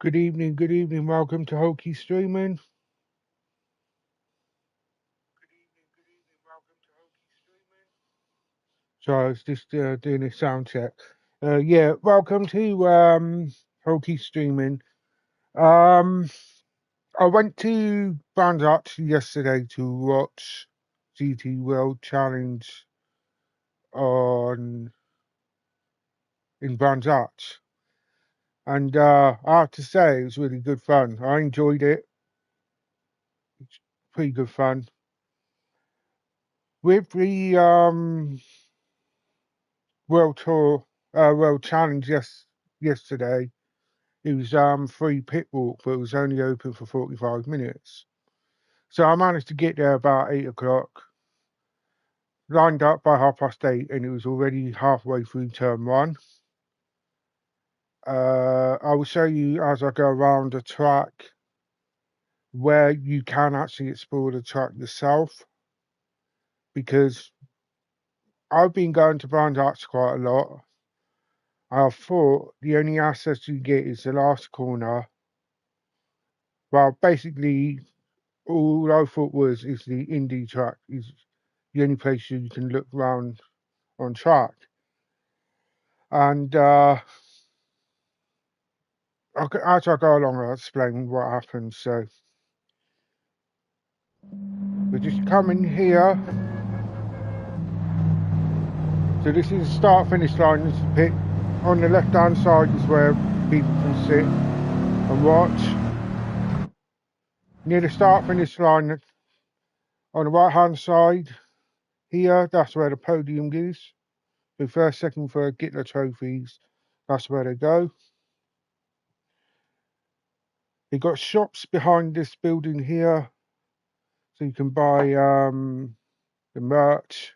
Good evening, welcome to Hokey Streaming. So I was just doing a sound check. Welcome to Hokey Streaming. I went to Brands Arts yesterday to watch GT World Challenge in Brands Arts. And I have to say, it was really good fun. I enjoyed it. It's pretty good fun. With the World Challenge yesterday, it was free pit walk, but it was only open for 45 minutes. So I managed to get there about 8 o'clock, lined up by 8:30, and it was already halfway through turn one. I will show you as I go around the track where you can actually explore the track yourself, because I've been going to Brands Arts quite a lot. I thought the only access you get is the last corner. Well, basically, all I thought is the indie track is the only place you can look around on track. And as I go along, I'll explain what happens. So we just come in here. So this is the start finish line. This is the pit. On the left hand side is where people can sit and watch. Near the start finish line on the right hand side here, that's where the podium is. The first, second, third get the trophies. That's where they go. They've got shops behind this building here, so you can buy the merch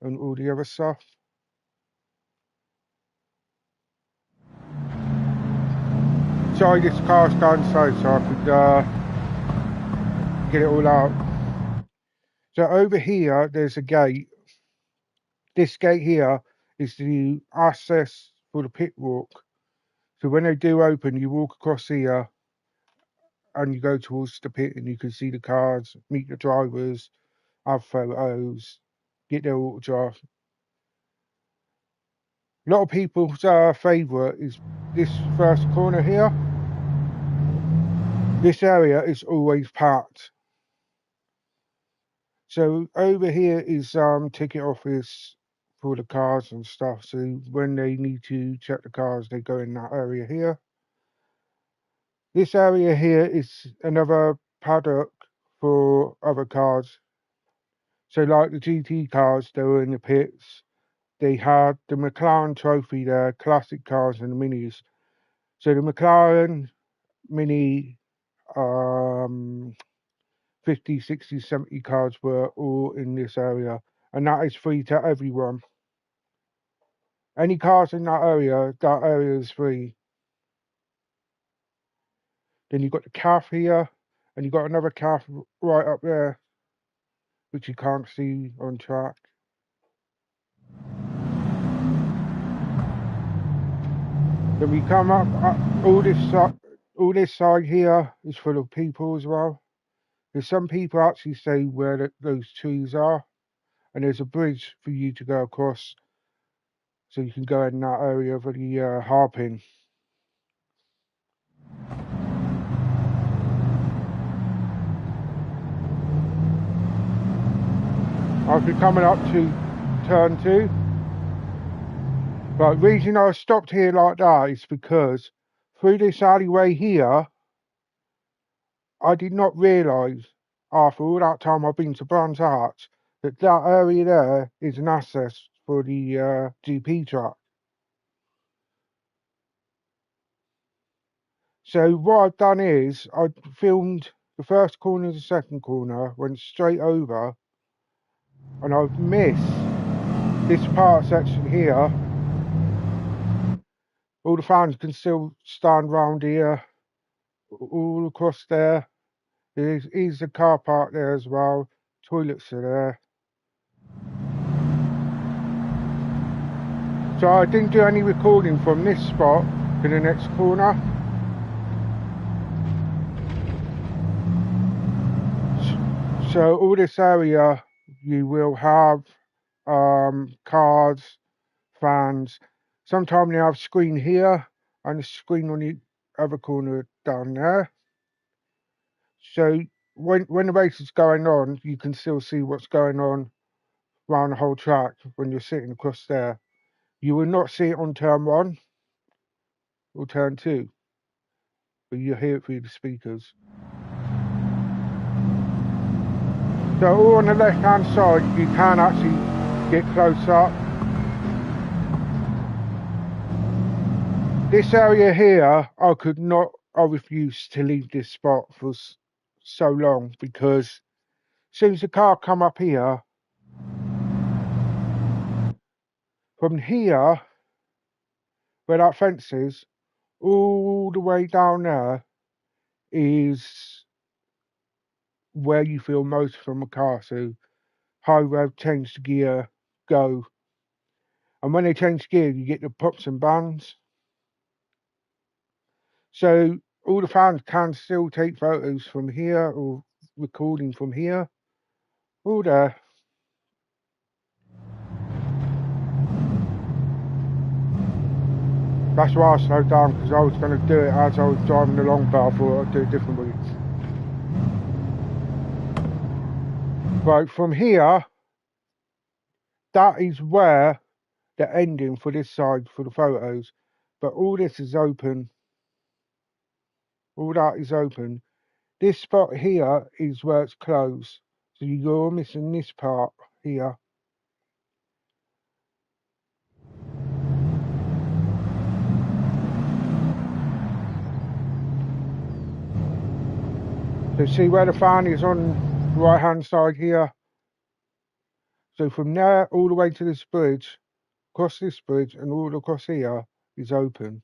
and all the other stuff. Sorry, this car's going slow, so I could get it all out. So over here, there's a gate. This gate here is the access for the pit walk. So when they do open, you walk across here and you go towards the pit, and you can see the cars, meet the drivers, have photos, get their autograph. A lot of people's favourite is this first corner here. This area is always packed. So over here is ticket office for the cars and stuff. So when they need to check the cars, they go in that area here. This area here is another paddock for other cars. So like the GT cars, they were in the pits. They had the McLaren Trophy there, classic cars and the minis. So the McLaren Mini 50, 60, 70 cars were all in this area, and that is free to everyone. Any cars in that area is free. Then you've got the calf here, and you've got another calf right up there, which you can't see on track. Then we come up all this side here is full of people as well. There's some people actually say where those trees are, and there's a bridge for you to go across, so you can go in that area for the harping. I've been coming up to turn 2. But the reason I stopped here like that is because through this alleyway here, I did not realise, after all that time I've been to Brands Arts, that area there is an access for the GP track. So what I've done is I filmed the first corner and the second corner, went straight over, and I've missed this part section here. All the fans can still stand round here, all across there. There's a car park there as well. Toilets are there. So I didn't do any recording from this spot to the next corner. So all this area, you will have cars, fans. Sometimes you have a screen here and a screen on the other corner down there. So when the race is going on, you can still see what's going on around the whole track when you're sitting across there. You will not see it on turn 1 or turn 2, but you'll hear it through the speakers. So all on the left hand side, you can actually get close up. This area here, I refuse to leave this spot for so long, because as soon as the car come up here, from here, where that fence is, all the way down there is where you feel most from a car. So high rev, change the gear, go. And when they change gear, you get the pops and bans. So all the fans can still take photos from here or recording from here. All there. That's why I slowed down, because I was going to do it as I was driving along, but I thought I'd do it differently. Right, from here, that is where the ending for this side for the photos. But all this is open. All that is open. This spot here is where it's closed. So you're missing this part here. So see where the fan is on the right hand side here? So from there all the way to this bridge, across this bridge and all across here is open.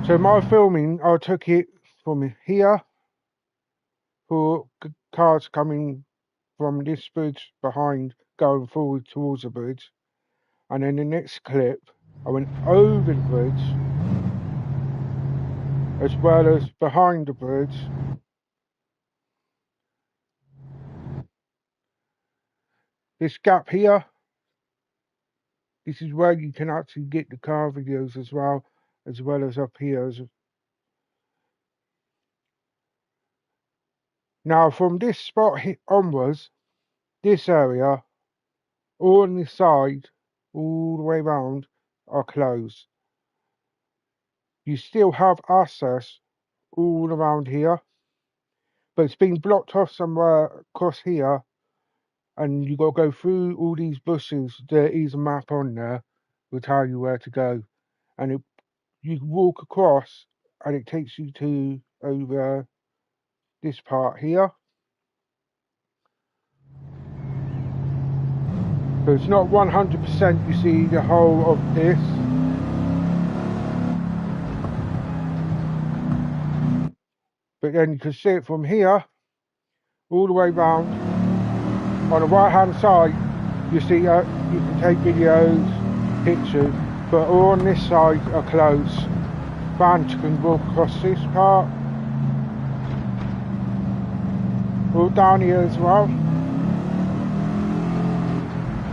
So my filming, I took it from here for cars coming from this bridge behind, going forward towards the bridge. And then the next clip, I went over the bridge, as well as behind the bridge. This gap here, this is where you can actually get the car videos as well as up here. Now from this spot onwards, this area, all on this side, all the way around, are closed. You still have access all around here, but it's been blocked off somewhere across here, and you got to go through all these bushes. There is a map on there, will tell you where to go, and you walk across, and it takes you to over this part here. So it's not 100% you see the whole of this. But then you can see it from here, all the way round. On the right hand side, you see you can take videos, pictures, but all on this side are closed. Fans can walk across this part. All down here as well.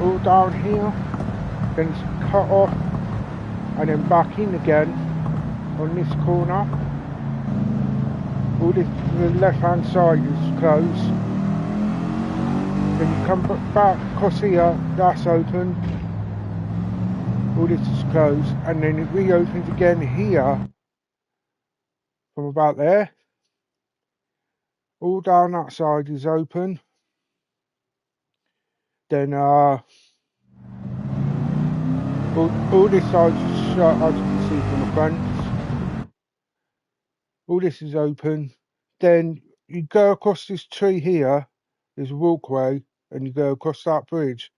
All down here. Then it's cut off and then back in again on this corner. All this, the left hand side is closed. Then you come back across here, that's open. All this is closed, and then it reopens again here from about there. All down that side is open. Then all this side is shut, as you can see from the front. All this is open. Then you go across this tree here, there's a walkway, and you go across that bridge,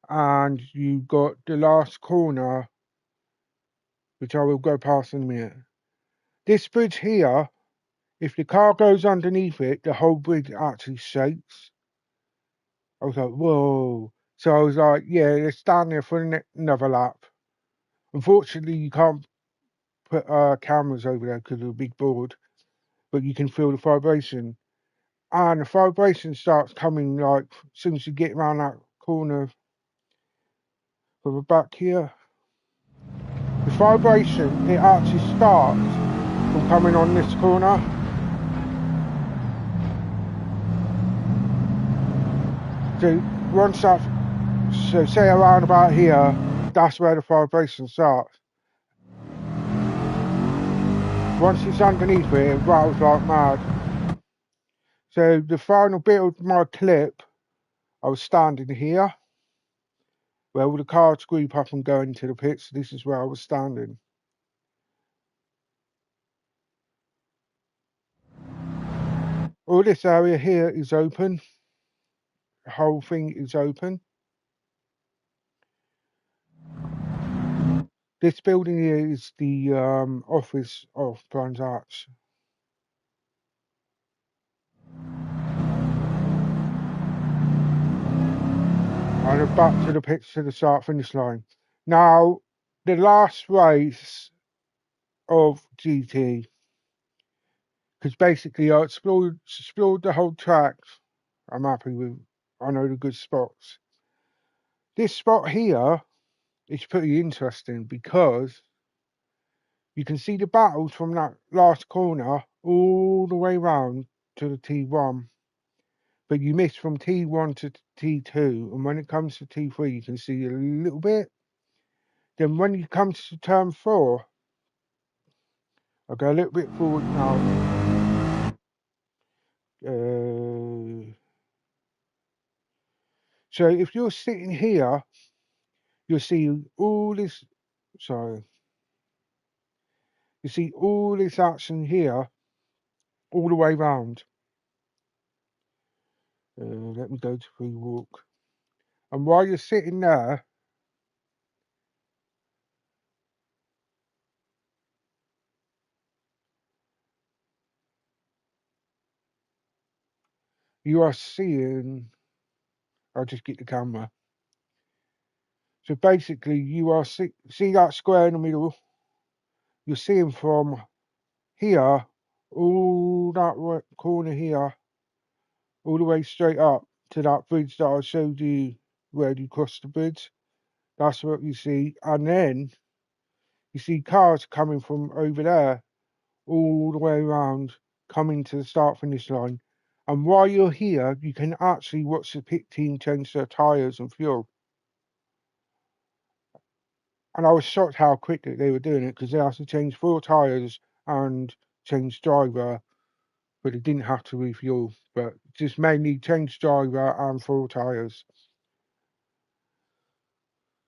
and you got the last corner, which I will go past in a minute. This bridge here, if the car goes underneath it, the whole bridge actually shakes. I was like, whoa. So I was like, yeah, let's stand there for another lap. Unfortunately, you can't put cameras over there because of a big board. but you can feel the vibration. And the vibration starts coming like as soon as you get around that corner from the back here. The vibration, it actually starts from coming on this corner. So once that, so say around about here, that's where the vibration starts. Once it's underneath it, it rattles like mad. So the final bit of my clip, I was standing here, where all the cars group up and go into the pits. This is where I was standing. All this area here is open. The whole thing is open. This building here is the office of Brands Arts. And back to the pits to the start finish line. Now, the last race of GT, because basically I explored the whole track. I'm happy with, I know the good spots. This spot here is pretty interesting because you can see the battles from that last corner all the way round to the T1. But you miss from T1 to T2, and when it comes to T3, you can see a little bit. Then when you come to turn 4, I'll go a little bit forward now. So if you're sitting here, you'll see all this, sorry, you see all this action here, all the way round. Let me go to free walk. And while you're sitting there, you are seeing, I'll just get the camera. So basically you are see that square in the middle, you're seeing from here, all that corner here, all the way straight up to that bridge that I showed you where you cross the bridge. That's what you see. And then you see cars coming from over there all the way around, coming to the start finish line. And while you're here, you can actually watch the pit team change their tyres and fuel. And I was shocked how quickly they were doing it, because they had to change 4 tyres and change driver, but they didn't have to refuel, but just mainly change driver and 4 tyres.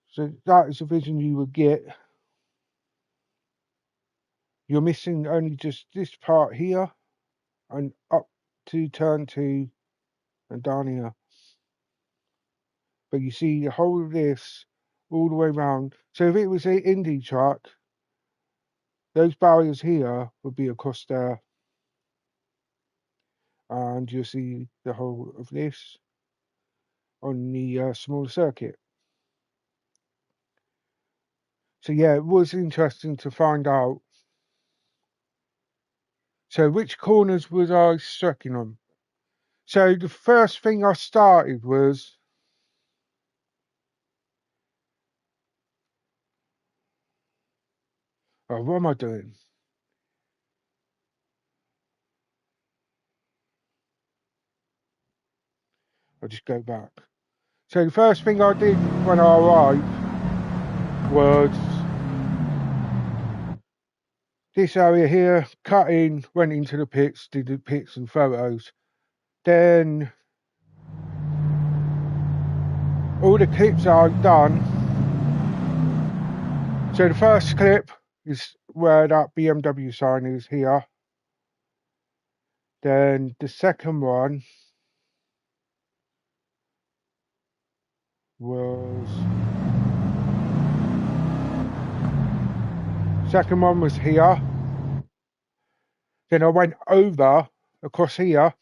So that is the vision you would get. You're missing only just this part here and up to turn 2 and down here. But you see the whole of this all the way around. So if it was an Indy track, those barriers here would be across there. And you'll see the whole of this on the smaller circuit. So yeah, it was interesting to find out. So which corners was I striking on? So the first thing I started was, oh, what am I doing? I'll just go back. So the first thing I did when I arrived was this area here, cut in, went into the pits, did the pits and photos. Then all the clips I've done. So the first clip is where that BMW sign is here. Then the second one was here. Then I went over across here,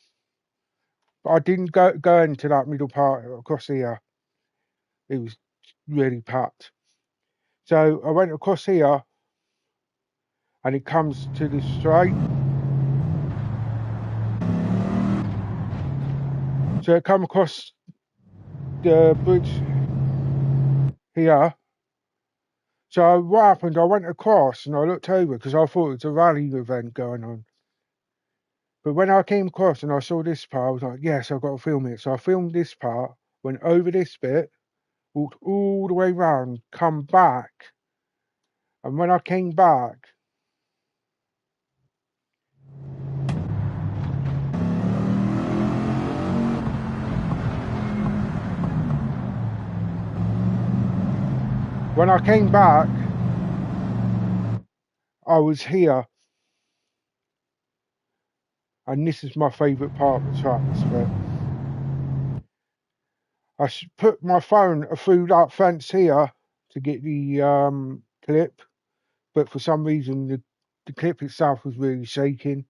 but I didn't go into that middle part across here. It was really packed. So I went across here, and it comes to the straight. So it come across the bridge here. So what happened, I went across and I looked over because I thought it was a rally event going on. But when I came across and I saw this part, I was like, yes, I've got to film it. So I filmed this part, went over this bit, walked all the way round, come back. And when I came back, I was here. And this is my favourite part of the track, this bit. I put my phone through that fence here to get the clip, but for some reason the clip itself was really shaking,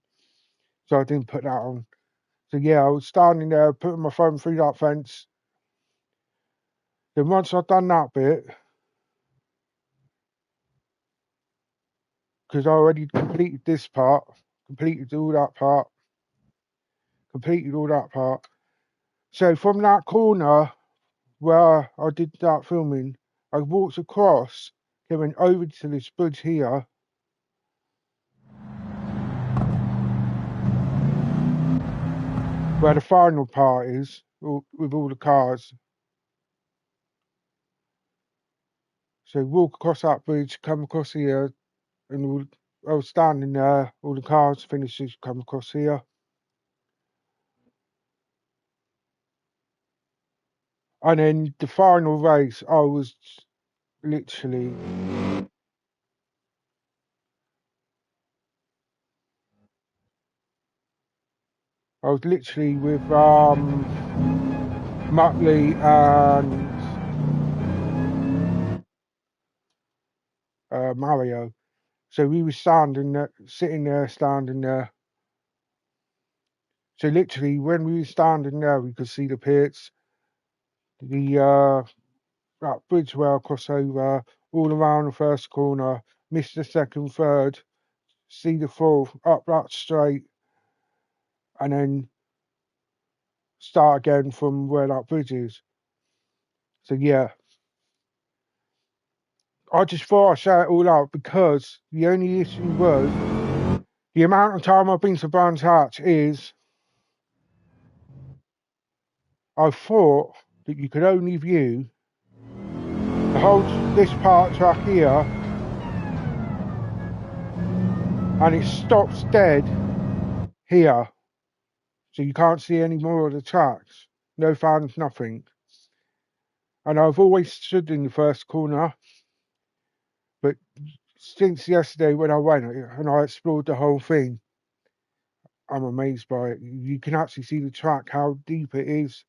so I didn't put that on. So yeah, I was standing there putting my phone through that fence. Then once I'd done that bit, because I already completed this part, completed all that part. So from that corner where I did that filming, I walked across, going over to this bridge here. Where the final part is, with all the cars. So walk across that bridge, come across here, and I was standing there, all the cars finishes come across here. And then the final race, I was literally with Muttley and Mario. So we were standing there, standing there. So literally, when we were standing there, we could see the pits, that bridge where I cross over, all around the first corner, miss the second, third, see the fourth, up that straight, and then start again from where that bridge is. So yeah, I just thought I'd shout it all out because the only issue was the amount of time I've been to Brands Hatch is I thought that you could only view the whole this part track here, and it stops dead here, so you can't see any more of the tracks. No fans, nothing. And I've always stood in the first corner, but since yesterday when I went and I explored the whole thing, I'm amazed by it. You can actually see the track, how deep it is.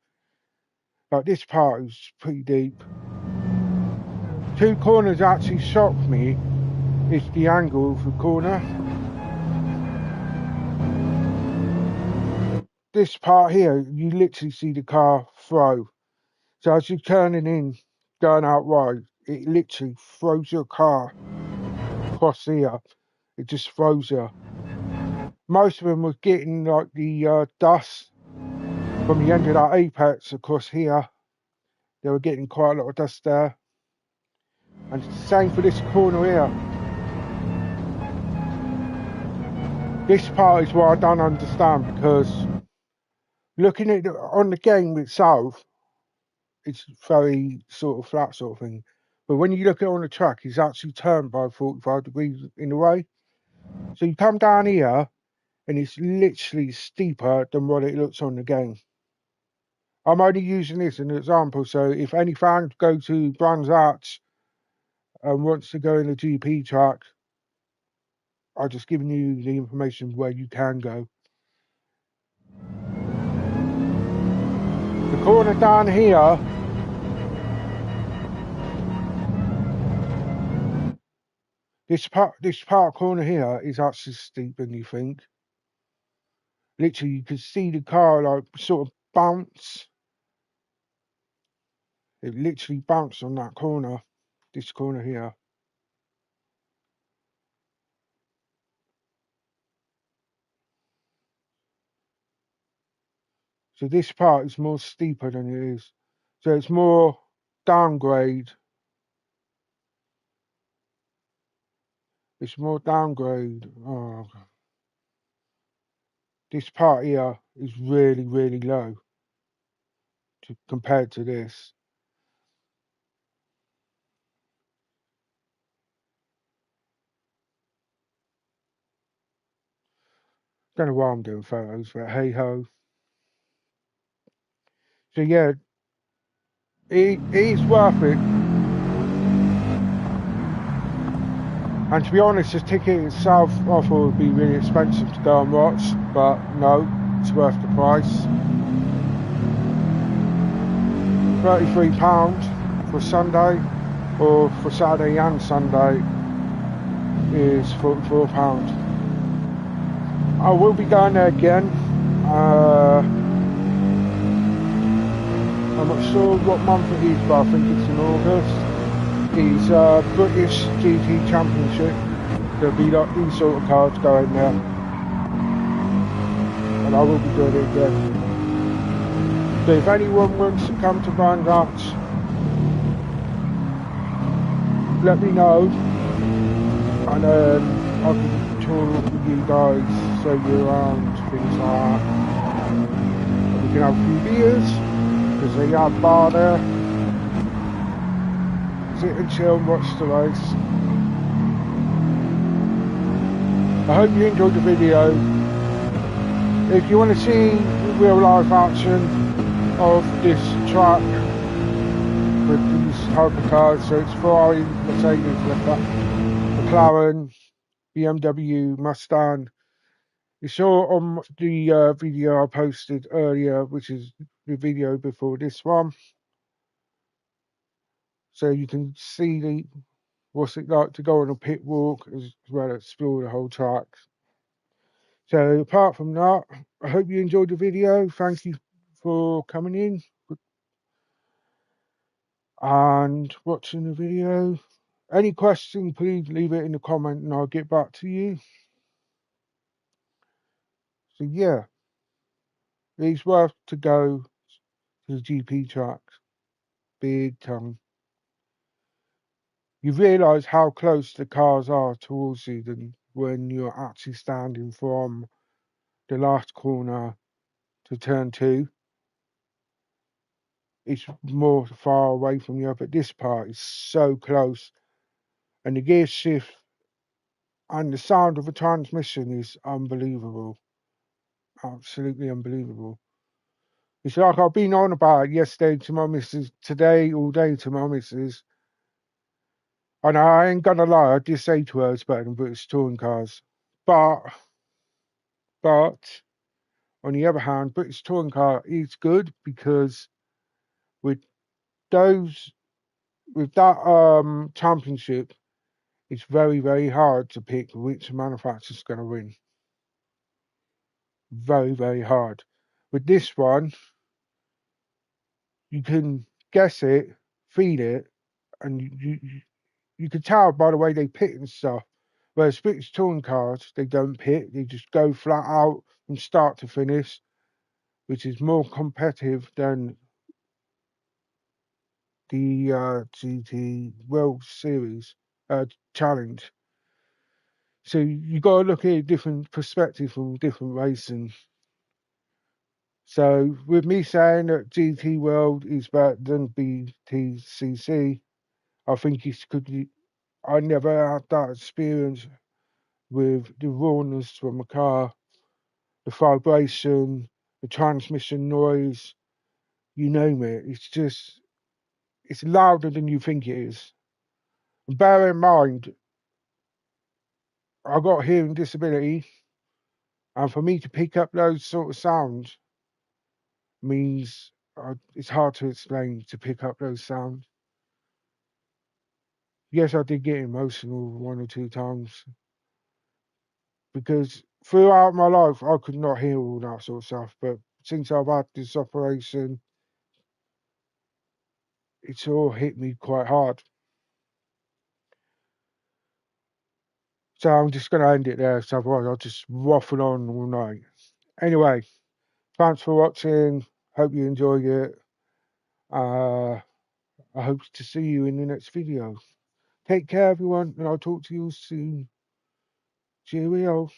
Like this part is pretty deep. Two corners actually shocked me. It's the angle of the corner. This part here, you literally see the car throw. So as you're turning in, going out wide, it literally throws your car across here. It just throws you. Most of them were getting like the dust from the end of that apex across here. They were getting quite a lot of dust there. And it's the same for this corner here. This part is what I don't understand, because looking at on the game itself, it's very sort of flat sort of thing. But when you look at it on the track, it's actually turned by 45 degrees in a way. So you come down here and it's literally steeper than what it looks on the game. I'm only using this as an example, so if any fans go to Brands Hatch and wants to go in the GP track, I've just given you the information where you can go. The corner down here, this part corner here is actually steeper than you think. Literally, you can see the car like sort of bounce. It literally bounced on that corner, this corner here. So this part is more steeper than it is. So it's more downgrade. It's more downgrade. Oh, this part here is really, really low compared to this. Don't know why I'm doing photos, but hey ho. So yeah, it's worth it. And to be honest, the ticket itself I thought would be really expensive to go and watch, but no, it's worth the price. £33 for Sunday, or for Saturday and Sunday is £44. I will be going there again. I'm not sure what month it is, but I think it's in August. It's British GT Championship. There'll be like these sort of cards going there, and I will be doing it again. So if anyone wants to come to Vanguard, let me know, and I can talk with you guys, show you around, things like that. And we can have a few beers, because they have bar there. Sit and chill and watch the race. I hope you enjoyed the video. If you want to see real life action of this track with these hypercars, so it's Ferrari, Mercedes, McLaren, BMW, Mustang. It's all on the video I posted earlier, which is the video before this one. So you can see what's it like to go on a pit walk as well as explore the whole track. So apart from that, I hope you enjoyed the video. Thank you for coming in and watching the video. Any questions, please leave it in the comment and I'll get back to you. So yeah, it's worth to go to the GP tracks. Big time. You realise how close the cars are towards you than when you're actually standing from the last corner to turn 2. It's more far away from you, but this part is so close. And the gear shift and the sound of the transmission is unbelievable. Absolutely unbelievable. It's like I've been on about it yesterday to my missus, today all day to my missus. And I ain't gonna lie, I did say to her it's better than British touring cars. But on the other hand, British touring car is good because with that championship, it's very, very hard to pick which manufacturer's going to win. Very, very hard. With this one, you can guess it, feel it, and you can tell by the way they pit and stuff. Whereas British touring cars, they don't pit, they just go flat out from start to finish, which is more competitive than the GT World Series challenge. So you got to look at a different perspective from different racing. So with me saying that GT World is better than BTCC, I think it's could. I never had that experience with the rawness from a car, the vibration, the transmission noise, you name it. It's louder than you think it is. And bear in mind, I got hearing disability, and for me to pick up those sort of sounds means it's hard to explain to pick up those sounds. Yes, I did get emotional 1 or 2 times because throughout my life I could not hear all that sort of stuff. But since I've had this operation, it's all hit me quite hard. So I'm just going to end it there. So otherwise I'll just waffle on all night. Anyway, thanks for watching. Hope you enjoyed it. I hope to see you in the next video. Take care, everyone, and I'll talk to you soon. Cheerio.